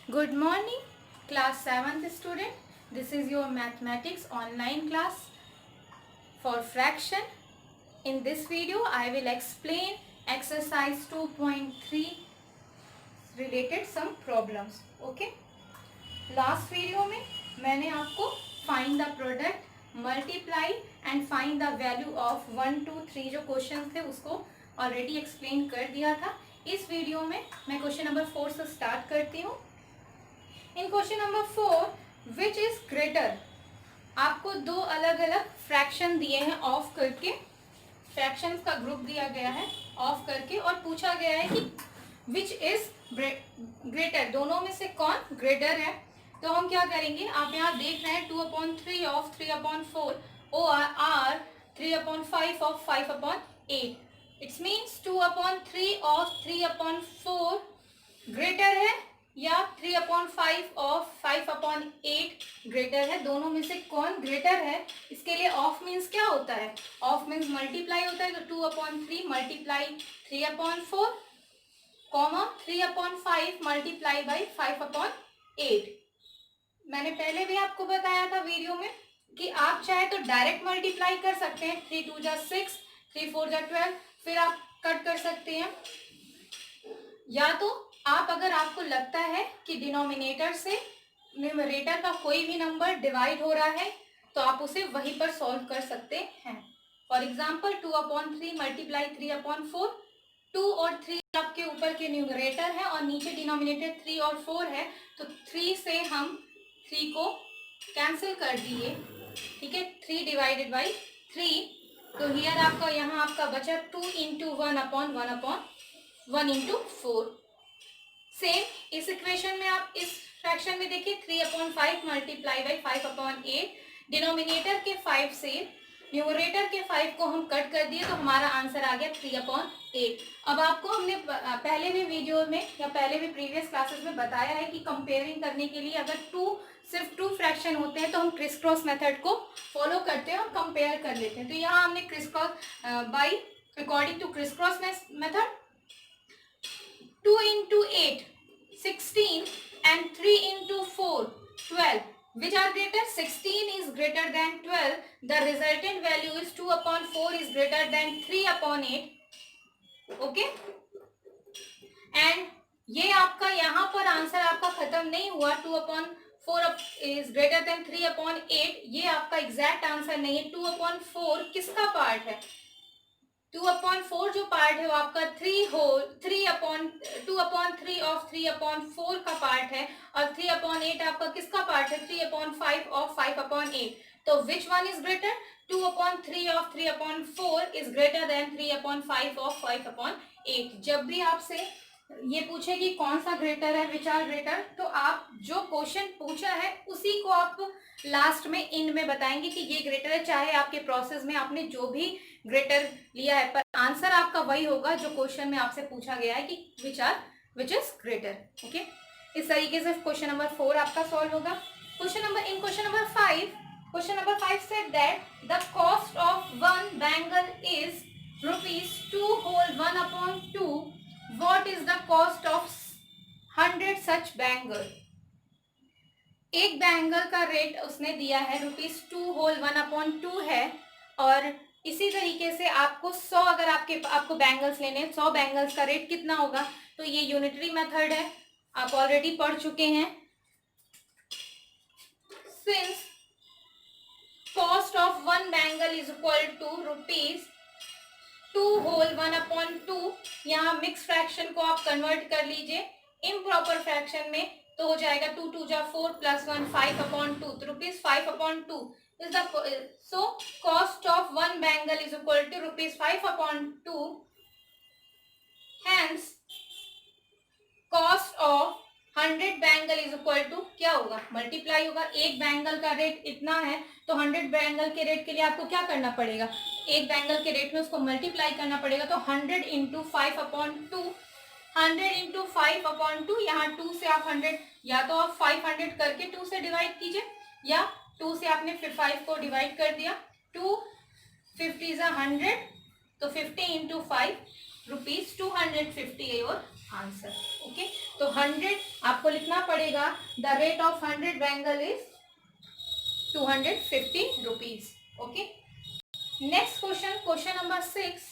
Good morning, class 7th student. This is your mathematics online class for fraction. In this video, I will explain exercise 2.3 related some problems. Okay? Last video में मैंने आपको find the product, multiply and find the value of 1, 2, 3 जो question थे उसको already explain कर दिया था. इस वीडियो में मैं क्वेश्चन नंबर 4 से स्टार्ट करती हूँ. In question number 4 which is greater, आपको दो अलग अलग फ्रैक्शन दिए हैं ऑफ करके, फ्रैक्शंस का ग्रुप दिया गया है ऑफ करके और पूछा गया है कि विच इज ग्रेटर, दोनों में से कौन ग्रेटर है. तो हम क्या करेंगे, आप यहाँ देख रहे हैं 2/3 of 3/4 OR 3/5 of 5/8. It's means 2/3 of 3/4 greater है या 3/5 ऑफ 5/8 ग्रेटर है. दोनों में से कौन ग्रेटर है, इसके लिए ऑफ मीन्स क्या होता है, ऑफ मीन्स मल्टीप्लाई होता है. तो 2/3 मल्टीप्लाई 3/4 कॉमा 3/5 मल्टीप्लाई बाई 5/8. मैंने पहले भी आपको बताया था वीडियो में कि आप चाहे तो डायरेक्ट मल्टीप्लाई कर सकते हैं. 3 2 जा 6, 3 4 जा 12, फिर आप कट कर सकते हैं. या तो आप, अगर आपको लगता है कि डिनोमिनेटर से न्यूमरेटर का कोई भी नंबर डिवाइड हो रहा है तो आप उसे वहीं पर सॉल्व कर सकते हैं. फॉर एग्जाम्पल 2/3 मल्टीप्लाई 3/4, 2 और 3 आपके ऊपर के न्यूमरेटर है और नीचे डिनोमिनेटर 3 और 4 है. तो 3 से हम 3 को कैंसिल कर दिए. ठीक है, 3 डिवाइडेड बाई 3. तो हियर आपका, यहाँ आपका बचा 2 इंटू 1/1 इंटू 4. सेम इस इक्वेशन में आप इस फ्रैक्शन में देखिए 3/5 मल्टीप्लाई बाई 5/8. डिनोमिनेटर के 5 से न्यूमरेटर के 5 को हम कट कर दिए तो हमारा आंसर आ गया 3/8. अब आपको हमने पहले भी वीडियो में या पहले भी प्रीवियस क्लासेस में बताया है कि कंपेयरिंग करने के लिए अगर सिर्फ टू फ्रैक्शन होते हैं तो हम क्रिस क्रॉस मेथड को फॉलो करते हैं और कंपेयर कर लेते हैं. तो यहाँ हमने criss cross by according to criss cross method 2 into 8 16 and 3 into 4 12. Which are greater? 16 is greater than 12. The resultant value is 2/4 is greater than 3/8. Okay? And ये आपका यहाँ पर आंसर आपका खत्म नहीं हुआ. 2/4 is greater than 3/8. ये आपका एग्जैक्ट आंसर नहीं है. 2/4 किसका पार्ट है? 2/4 जो पार्ट है वो आपका 2/3 ऑफ 3/4 का पार्ट है और 3/8 आपका किसका पार्ट है? 3/5 ऑफ 5/8. तो which one is greater? 2/3 of 3/4 is greater than 3/5 of 5/8. जब भी आपसे ये पूछे कि कौन सा ग्रेटर है, विच आर ग्रेटर, तो आप जो क्वेश्चन पूछा है उसी को आप लास्ट में इन में बताएंगे कि ये ग्रेटर है, चाहे आपके प्रोसेस में आपने जो भी ग्रेटर लिया है, पर आंसर आपका वही होगा जो क्वेश्चन में आपसे पूछा गया है कि विच इज ग्रेटर. ओके, इस तरीके से क्वेश्चन नंबर 4 आपका सॉल्व होगा. Question number 5 said that the cost of one bangle is ₹2 whole 1/2. What is the cost of 100 such bangle? एक बैंगल का रेट उसने दिया है ₹2 whole 1/2 है और इसी तरीके से आपको 100, अगर आपको बैंगल्स लेने 100 बैंगल्स का रेट कितना होगा. तो ये यूनिटरी मेथड है, आप ऑलरेडी पढ़ चुके हैं. Since cost of one bangle is equal to ₹2 whole 1/2. यहाँ मिक्स फ्रैक्शन को आप कन्वर्ट कर लीजिए इम्प्रॉपर फ्रैक्शन में, तो हो जाएगा 2 2 जा 4 + 1 5/2. तो ₹5/2 is the, so cost of one bangle is equal to ₹5/2. Hence cost of 100 bangle is equal to क्या होगा? मल्टीप्लाई होगा. एक बैंगल का रेट इतना है तो 100 बैंगल के रेट के लिए आपको क्या करना पड़ेगा? एक बैंगल के रेट में उसको मल्टीप्लाई करना पड़ेगा. तो 100 इंटू 5/2, 100 इंटू 5/2. यहाँ 2 से आप 100, या तो आप 500 करके 2 से डिवाइड कीजिए या 2 से आपने 5 को डिवाइड कर दिया. 2 50 100, तो 50 इंटू 5 ₹250 योर आंसर। ओके, तो 100 आपको लिखना पड़ेगा, the rate of 100 Bengal is 250 rupees. Okay, next question, question number 6,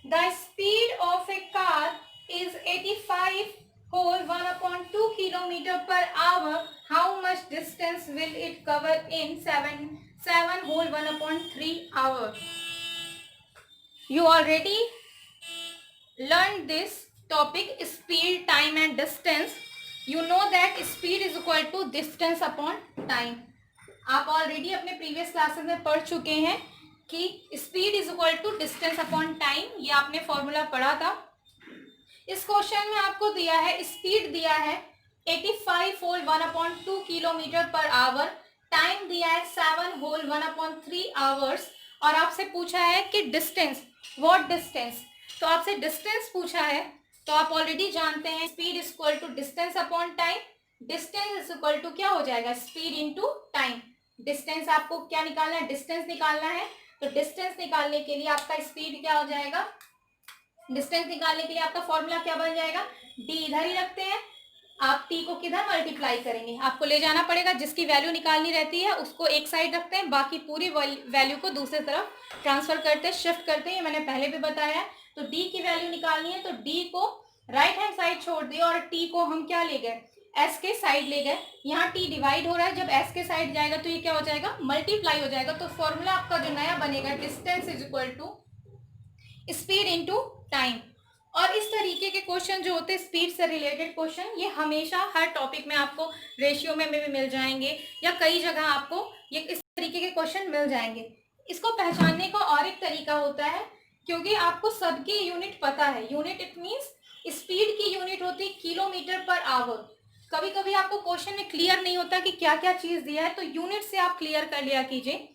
the speed of A car is 85 whole 1/2 kilometer per hour. How much distance will it cover in 7 whole 1/3 hour? You already learned this topic, speed, time and distance. You know that speed is equal to distance upon time. आप already अपने previous classes में पढ़ चुके हैं कि speed is equal to distance upon time, ये आपने formula पढ़ा था। इस क्वेश्चन में आपको दिया है, स्पीड दिया है 85 whole 1/2 kilometre per hour, time दिया है 7 होल 1/3 आवर्स, और आपसे पूछा है कि डिस्टेंस, व्हाट डिस्टेंस। तो आपसे डिस्टेंस पूछा है, तो आप ऑलरेडी जानते हैं speed is equal to distance upon time. Distance is equal to क्या हो जाएगा, स्पीड इनटू टाइम। डिस्टेंस आपको क्या निकालना है, डिस्टेंस निकालना है, तो डिस्टेंस निकालने के लिए आपका स्पीड क्या हो जाएगा, डिस्टेंस निकालने के लिए आपका फॉर्मूला क्या बन जाएगा, डी इधर ही रखते हैं, आप टी को किधर मल्टीप्लाई करेंगे, आपको ले जाना पड़ेगा, जिसकी वैल्यू निकालनी रहती है उसको एक साइड रखते हैं, बाकी पूरी वैल्यू को दूसरी तरफ ट्रांसफर करते हैं, शिफ्ट करते हैं, मैंने पहले भी बताया है। तो डी की वैल्यू निकालनी है, तो डी को राइट हैंड साइड छोड़ दिया और टी को हम क्या ले गए, एस के साइड ले गए। यहाँ टी डिवाइड हो रहा है, जब एस के साइड जाएगा तो ये क्या हो जाएगा, मल्टीप्लाई हो जाएगा। तो फॉर्मूला आपका जो नया बनेगा, distance is equal to speed into time. और इस तरीके के क्वेश्चन जो होते हैं स्पीड से रिलेटेड क्वेश्चन, ये हमेशा हर टॉपिक में आपको रेशियो में भी मिल जाएंगे, या कई जगह आपको ये इस तरीके के क्वेश्चन मिल जाएंगे। इसको पहचानने का और एक तरीका होता है, क्योंकि आपको सबकी यूनिट पता है। यूनिट इट मीन्स स्पीड की यूनिट होती है किलोमीटर पर आवर। कभी कभी आपको क्वेश्चन में क्लियर नहीं होता कि क्या क्या चीज दिया है, तो यूनिट से आप क्लियर कर लिया कीजिए।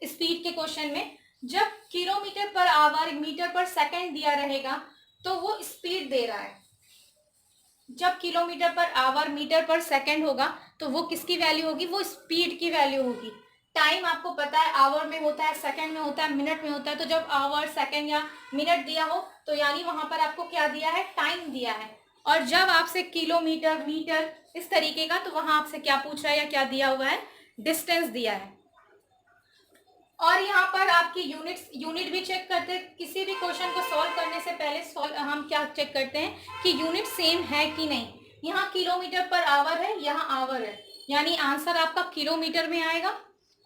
स्पीड के क्वेश्चन में जब किलोमीटर पर आवर, मीटर पर सेकंड दिया रहेगा तो वो स्पीड दे रहा है। जब किलोमीटर पर आवर, मीटर पर सेकंड होगा तो वो किसकी वैल्यू होगी, वो स्पीड की वैल्यू होगी। टाइम आपको पता है आवर में होता है, सेकंड में होता है, मिनट में होता है। तो जब आवर, सेकंड या मिनट दिया हो तो यानी वहां पर आपको क्या दिया है, टाइम दिया है। और जब आपसे किलोमीटर, मीटर इस तरीके का, तो वहां आपसे क्या पूछ रहा है या क्या दिया हुआ है, डिस्टेंस दिया है। और यहाँ पर आपकी यूनिट भी चेक करते हैं। किसी भी क्वेश्चन को सॉल्व करने से पहले हम क्या चेक करते हैं कि यूनिट सेम है कि नहीं। यहाँ किलोमीटर पर आवर है, यहाँ आवर है, यानी आंसर आपका किलोमीटर में आएगा।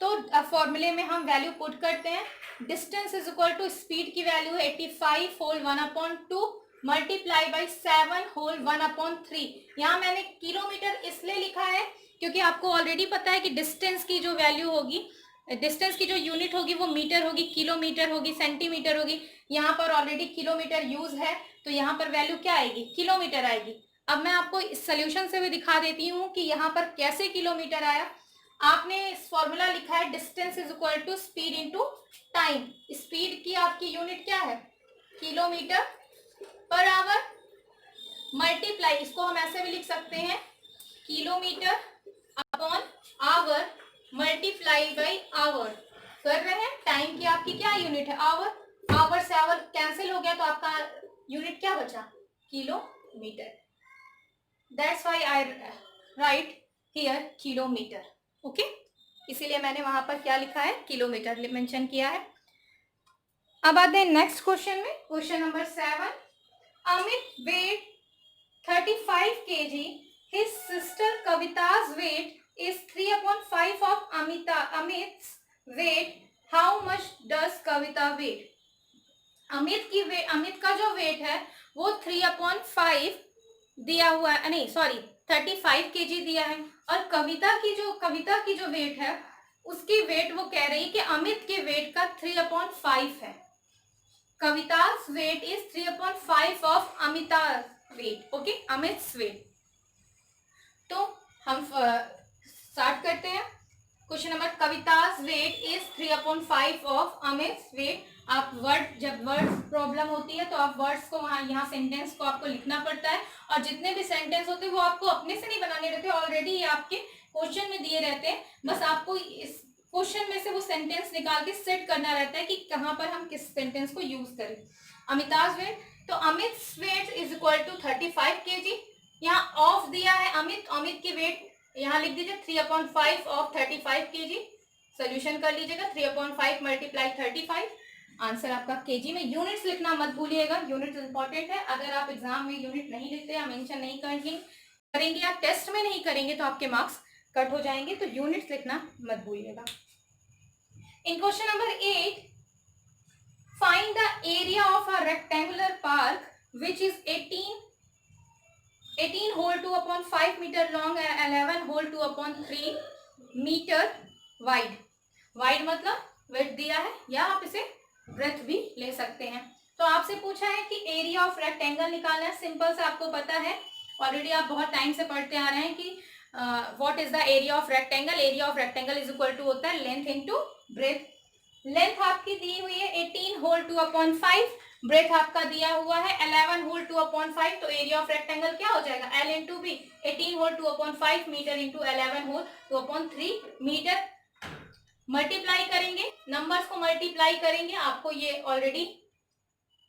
तो फॉर्मूले में हम वैल्यू पुट करते हैं, distance is equal to speed की वैल्यू है 85 होल 1/2 मल्टीप्लाई बाई 7 होल 1/3। यहाँ मैंने किलोमीटर इसलिए लिखा है क्योंकि आपको ऑलरेडी पता है कि डिस्टेंस की जो वैल्यू होगी, डिस्टेंस की जो यूनिट होगी वो मीटर होगी, किलोमीटर होगी, सेंटीमीटर होगी। यहाँ पर ऑलरेडी किलोमीटर यूज है, तो यहाँ पर वैल्यू क्या आएगी, किलोमीटर आएगी। अब मैं आपको इस सोल्यूशन से भी दिखा देती हूँ कि यहाँ पर कैसे किलोमीटर आया। आपने इस फॉर्मूला लिखा है, distance is equal to speed into time. Speed की आपकी यूनिट क्या है, किलोमीटर पर आवर, मल्टीप्लाई, इसको हम ऐसे भी लिख सकते हैं, kilometre upon hour multiply by hour. कर रहे हैं, टाइम की आपकी क्या यूनिट है, आवर। आवर से आवर कैंसिल हो गया तो आपका यूनिट क्या बचा, kilometre. That's why I write here kilometre. Okay, इसीलिए मैंने वहां पर क्या लिखा है, किलोमीटर मेंशन किया है। अब आते हैं नेक्स्ट क्वेश्चन में, question number 7। Amit weight 35 kg, his sister Kavita's weight is 3/5 of Amit's weight. How much does Kavita weight? Amit का जो वेट है वो 3/5 दिया हुआ है, नहीं सॉरी 35 kg दिया है। और कविता की जो वेट है उसकी वेट वो कह रही है कि अमित के वेट का 3/5 है। कविता's weight is 3/5 of Amita's weight. Okay, अमित's weight। तो हम स्टार्ट करते हैं क्वेश्चन नंबर। कविता's weight is 3/5 of अमित's weight। आप जब वर्ड प्रॉब्लम होती है तो आप वर्ड्स को वहाँ यहाँ सेंटेंस को आपको लिखना पड़ता है, और जितने भी सेंटेंस होते हैं वो आपको अपने से नहीं बनाने रहते, ऑलरेडी ये आपके क्वेश्चन में दिए रहते हैं। बस आपको इस क्वेश्चन में से वो सेंटेंस निकाल के सेट करना रहता है कि कहाँ पर हम किस सेंटेंस को यूज करें। अमिता's weight तो Amit weight is equal to 35 kg। यहाँ ऑफ दिया है अमित की वेट यहाँ लिख दीजिए 3/5 ऑफ 35 kg। सोल्यूशन कर लीजिएगा 3/5 मल्टीप्लाई 35। आंसर आपका केजी में। यूनिट्स लिखना मत भूलिएगा, यूनिट्स इंपॉर्टेंट है। अगर आप एग्जाम में यूनिट नहीं लिखते या मेंशन नहीं करेंगे या टेस्ट में नहीं करेंगे तो आपके मार्क्स कट हो जाएंगे, तो यूनिट्स लिखना मत भूलिएगा। In question number 8, find the area of a rectangular park which is 18 whole 2/5 metre long and 11 whole 2/3 metre wide. Wide मतलब विड्थ दिया है, या आप इसे ब्रेथ भी ले सकते हैं। तो आपसे पूछा है कि एरिया ऑफ रेक्टेंगल निकालना है। सिंपल से आपको पता है, ऑलरेडी आप बहुत टाइम से पढ़ते आ रहे हैं कि what is the area of rectangle. Area of rectangle is equal to होता है लेंथ इनटू ब्रेथ। लेंथ आपकी दी हुई है 18 होल 2/5, ब्रेथ आपका दिया हुआ है 11 होल 2/5, तो एरिया ऑफ रेक्टेंगल क्या हो जाएगा L into B. 18 whole 2/5 metre into 11 whole 2/3 metre. Multiply करेंगे, नंबर्स को मल्टीप्लाई करेंगे। आपको ये ऑलरेडी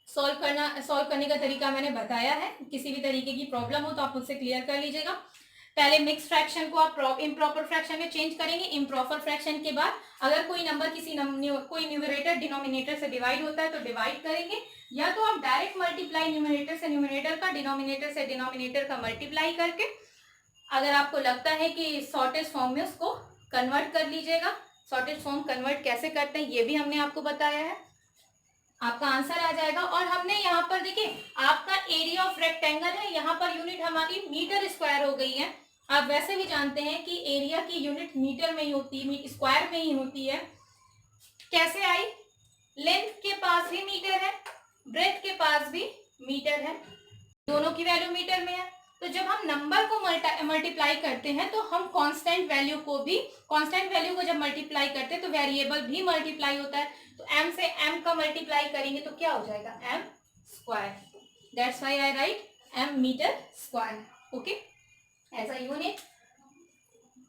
सॉल्व करने का तरीका मैंने बताया है। किसी भी तरीके की प्रॉब्लम हो तो आप मुझसे क्लियर कर लीजिएगा। पहले मिक्स फ्रैक्शन को आप इम्प्रॉपर फ्रैक्शन में चेंज करेंगे। इम्प्रॉपर फ्रैक्शन के बाद अगर कोई नंबर कोई न्यूमरेटर डिनोमिनेटर से डिवाइड होता है तो डिवाइड करेंगे, या तो आप डायरेक्ट मल्टीप्लाई न्यूमरेटर से न्यूमरेटर का, डिनोमिनेटर से डिनोमिनेटर का मल्टीप्लाई करके, अगर आपको लगता है कि शॉर्टेस्ट फॉर्म में उसको कन्वर्ट कर लीजिएगा। शॉर्टेस्ट फॉर्म कन्वर्ट कैसे करते हैं ये भी हमने आपको बताया है। आपका आंसर आ जाएगा। और हमने यहाँ पर देखिए आपका एरिया ऑफ रेक्टेंगल है, यहाँ पर यूनिट हमारी मीटर स्क्वायर हो गई है। आप वैसे भी जानते हैं कि एरिया की यूनिट मीटर में ही होती है, स्क्वायर में ही होती है। कैसे आई? लेंथ के पास भी मीटर है, ब्रेथ के पास भी मीटर है, दोनों की वैल्यू मीटर में है। तो जब हम नंबर को मल्टीप्लाई करते हैं तो हम कांस्टेंट वैल्यू को जब मल्टीप्लाई करते हैं तो वेरिएबल भी मल्टीप्लाई होता है। तो m से m का मल्टीप्लाई करेंगे तो क्या हो जाएगा m square. That's why I write m metre square, okay, as a unit.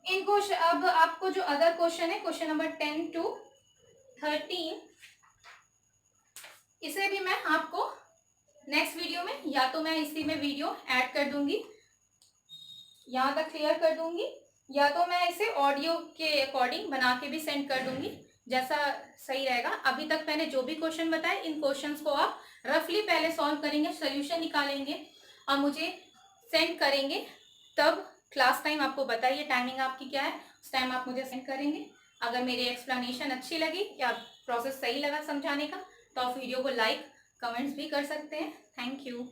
इन क्वेश्चन, अब आपको जो अदर क्वेश्चन है, क्वेश्चन नंबर 10 to 13, इसे भी मैं आपको नेक्स्ट वीडियो में, या तो मैं इसी में वीडियो ऐड कर दूंगी, यहाँ तक क्लियर कर दूंगी, या तो मैं इसे ऑडियो के अकॉर्डिंग बना के भी सेंड कर दूंगी, जैसा सही रहेगा। अभी तक मैंने जो भी क्वेश्चन बताए, इन क्वेश्चंस को आप रफली पहले सॉल्व करेंगे, सोल्यूशन निकालेंगे और मुझे सेंड करेंगे। तब क्लास टाइम आपको बताइए टाइमिंग आपकी क्या है, उस टाइम आप मुझे सेंड करेंगे। अगर मेरी एक्सप्लेनेशन अच्छी लगी या प्रोसेस सही लगा समझाने का तो आप वीडियो को लाइक कमेंट्स भी कर सकते हैं। Thank you.